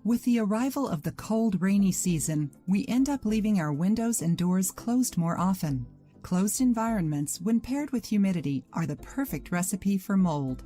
With the arrival of the cold, rainy season, we end up leaving our windows and doors closed more often. Closed environments, when paired with humidity, are the perfect recipe for mold.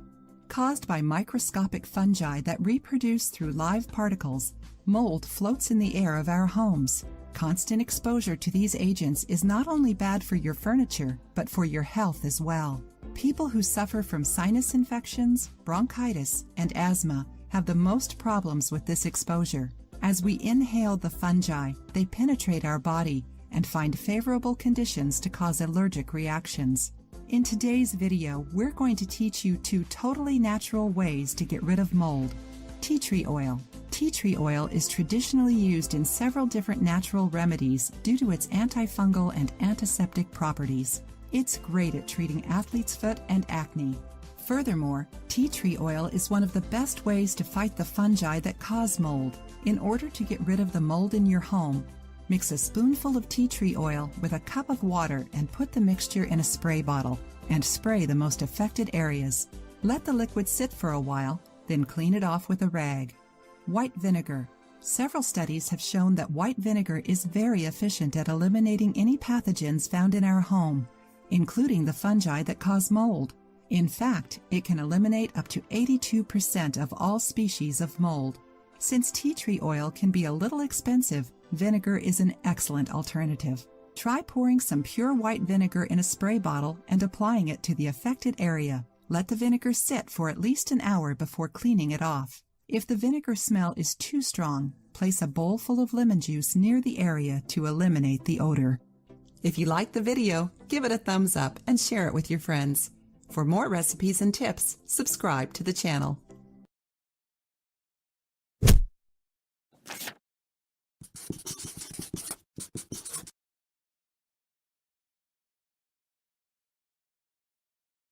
Caused by microscopic fungi that reproduce through live particles, mold floats in the air of our homes. Constant exposure to these agents is not only bad for your furniture, but for your health as well. People who suffer from sinus infections, bronchitis, and asthma have the most problems with this exposure. As we inhale the fungi, they penetrate our body and find favorable conditions to cause allergic reactions. In today's video, we're going to teach you 2 totally natural ways to get rid of mold. Tea tree oil. Tea tree oil is traditionally used in several different natural remedies due to its antifungal and antiseptic properties. It's great at treating athlete's foot and acne. Furthermore, tea tree oil is one of the best ways to fight the fungi that cause mold. In order to get rid of the mold in your home, mix a spoonful of tea tree oil with a cup of water and put the mixture in a spray bottle and spray the most affected areas. Let the liquid sit for a while, then clean it off with a rag. White vinegar. Several studies have shown that white vinegar is very efficient at eliminating any pathogens found in our home, including the fungi that cause mold. In fact, it can eliminate up to 82% of all species of mold. Since tea tree oil can be a little expensive, vinegar is an excellent alternative. Try pouring some pure white vinegar in a spray bottle and applying it to the affected area. Let the vinegar sit for at least an hour before cleaning it off. If the vinegar smell is too strong, place a bowl full of lemon juice near the area to eliminate the odor. If you liked the video, give it a thumbs up and share it with your friends. For more recipes and tips, subscribe to the channel.